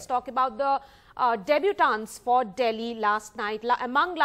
let's talk about the debutants for Delhi last night. Among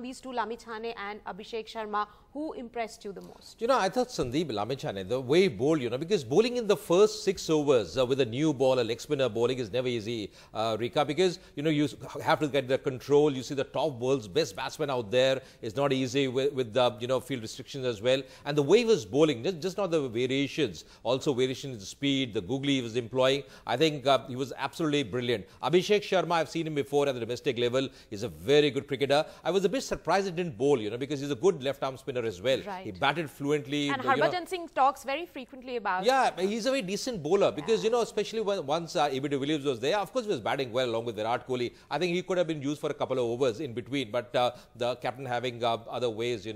these two, Lamichhane and Abhishek Sharma, who impressed you the most? I thought Sandeep Lamichhane, the way he bowled, because bowling in the first 6 overs with a new ball, a leg spinner bowling is never easy, Rika, because, you have to get the control. You see the top world's best batsman out there is not easy with the, field restrictions as well. And the way he was bowling, just not the variations, also variations in the speed, the googly he was employing. I think he was absolutely brilliant. Abhishek Sharma, I've seen him before at the domestic level. He's a very good cricketer. I was a bit surprised he didn't bowl, because he's a good left-arm spinner as well. Right. He batted fluently. And Harbhajan Singh talks very frequently about. Yeah, he's a very decent bowler because, especially once AB-Virat was there, of course he was batting well along with Virat Kohli. I think he could have been used for a couple of overs in between, but the captain having other ways, he's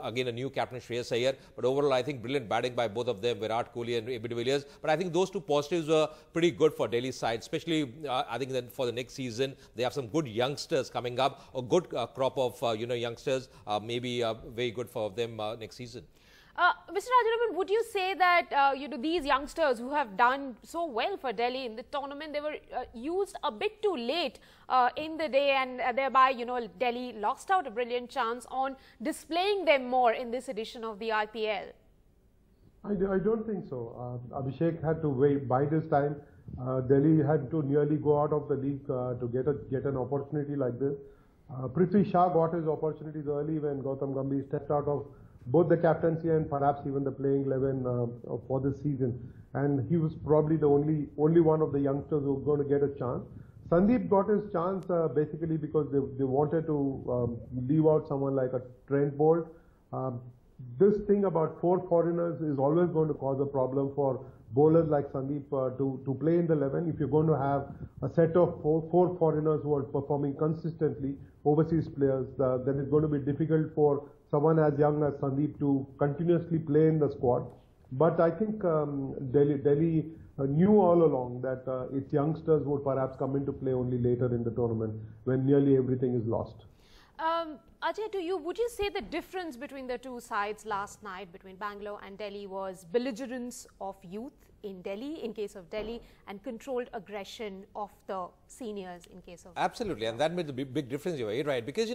again a new captain, Shreyas Iyer. But overall, I think brilliant batting by both of them, Virat Kohli and AB-Virat. But I think those two positives were pretty good for Delhi's side, especially I think that for the next season, they have some good youngsters coming up, a good crop of, youngsters, maybe very good for them next season. Mr. Rajaraman, would you say that these youngsters who have done so well for Delhi in the tournament, they were used a bit too late in the day, and thereby Delhi lost out a brilliant chance on displaying them more in this edition of the IPL? I don't think so. Abhishek had to wait. By this time, Delhi had to nearly go out of the league to get an opportunity like this. Prithvi Shah got his opportunities early when Gautam Gambhir stepped out of both the captaincy and perhaps even the playing 11 for this season. And he was probably the only one of the youngsters who were going to get a chance. Sandeep got his chance basically because they wanted to leave out someone like a Trent Bolt. This thing about 4 foreigners is always going to cause a problem for bowlers like Sandeep to play in the 11. If you're going to have a set of four foreigners who are performing consistently, overseas players, then it's going to be difficult for someone as young as Sandeep to continuously play in the squad. But I think Delhi knew all along that its youngsters would perhaps come into play only later in the tournament when nearly everything is lost. Ajay, would you say the difference between the two sides last night between Bangalore and Delhi was belligerence of youth in Delhi, in case of Delhi, and controlled aggression of the seniors in case of... Absolutely, and that made a big difference, you're right, because,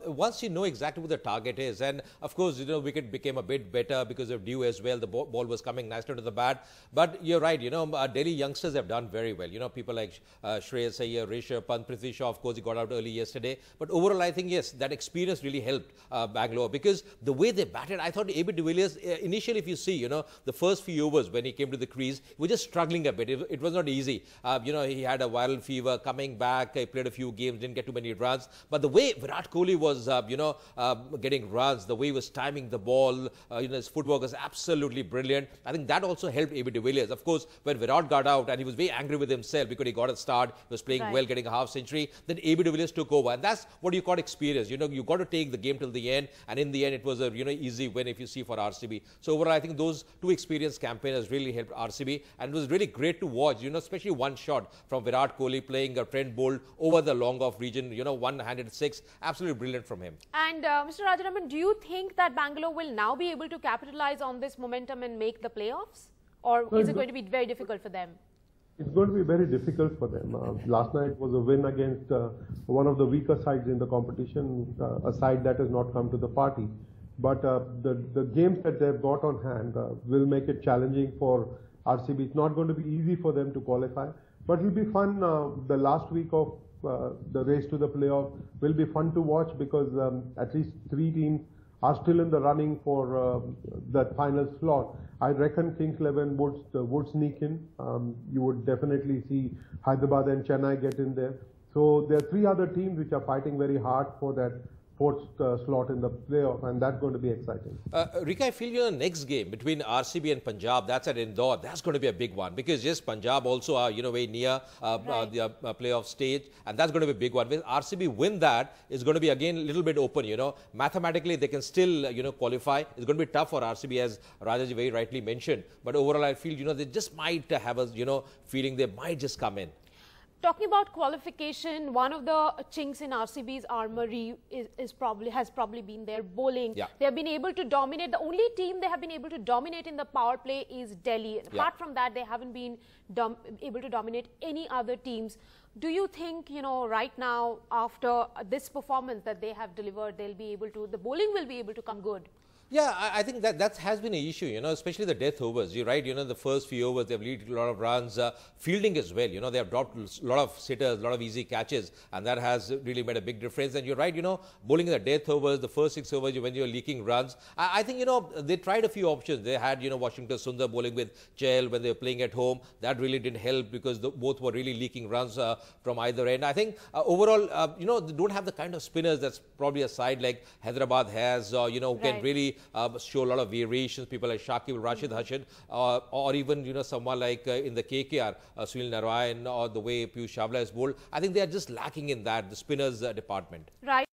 once you know exactly what the target is, and of course, wicket became a bit better because of dew as well, the ball was coming nicer to the bat, but you're right, Delhi youngsters have done very well, people like Shreyas Iyer, Rishabh Pant, Prithvi Shaw, of course, he got out early yesterday, but overall, I think, yes, that experience really helped Bangalore, because the way they batted, I thought AB-Virat, initially, if you see, the first few overs when he came to the crease, he was just struggling a bit. It was not easy. He had a viral fever coming back. He played a few games, didn't get too many runs. But the way Virat Kohli was, getting runs, the way he was timing the ball, his footwork was absolutely brilliant. I think that also helped AB-Virat. Of course, when Virat got out and he was very angry with himself because he got a start, he was playing well, getting a half century, then AB-Virat took over. And that's what you call experience. You got to take the game till the end. And in the end, it was a easy win if you see for RCB. So overall, I think those two experienced campaigners really helped RCB. And it was really great to watch, especially one shot from Virat Kohli playing a Trent Bolt over the long off region, one-handed 6, absolutely brilliant from him. And Mr. Rajaraman, do you think that Bangalore will now be able to capitalize on this momentum and make the playoffs? Or is it going to be very difficult for them? It's going to be very difficult for them. Last night was a win against one of the weaker sides in the competition, a side that has not come to the party. But the games that they've got on hand will make it challenging for RCB. It's not going to be easy for them to qualify, but it'll be fun. The last week of the race to the playoff will be fun to watch because at least 3 teams are still in the running for that final slot. I reckon Kings 11 would sneak in. You would definitely see Hyderabad and Chennai get in there. So there are 3 other teams which are fighting very hard for that 4th slot in the playoff, and that's going to be exciting. Rika, I feel the next game between RCB and Punjab, that's at Indore, that's going to be a big one because yes, Punjab also are very near the playoff stage, and that's going to be a big one. When RCB win that, it's going to be again a little bit open. Mathematically they can still qualify. It's going to be tough for RCB as Rajaji very rightly mentioned, but overall I feel they just might have a feeling they might just come in. talking about qualification, one of the chinks in RCB's armory has probably been their bowling. Yeah. They have been able to dominate. The only team they have been able to dominate in the power play is Delhi. Apart from that, they haven't been able to dominate any other teams. Do you think, you know, right now after this performance that they have delivered, they'll be able to, the bowling will be able to come good? Yeah, I think that has been an issue, you know, especially the death overs. You're right, you know, the first few overs, they've lead a lot of runs, fielding as well. You know, they have dropped a lot of sitters, a lot of easy catches, and that has really made a big difference. And you're right, you know, bowling in the death overs, the first 6 overs, when you're leaking runs, I think, you know, they tried a few options. They had, you know, Washington Sundar bowling with Chahal when they were playing at home. That really didn't help because both were really leaking runs from either end. I think overall, you know, they don't have the kind of spinners that's probably a side like Hyderabad has, you know, who can really show a lot of variations. People like Shakib, Rashid Hassan, or even, you know, someone like in the KKR, Sunil Narayan, or the way Piyush Chawla is bowled. I think they are just lacking in that, the spinners department. Right.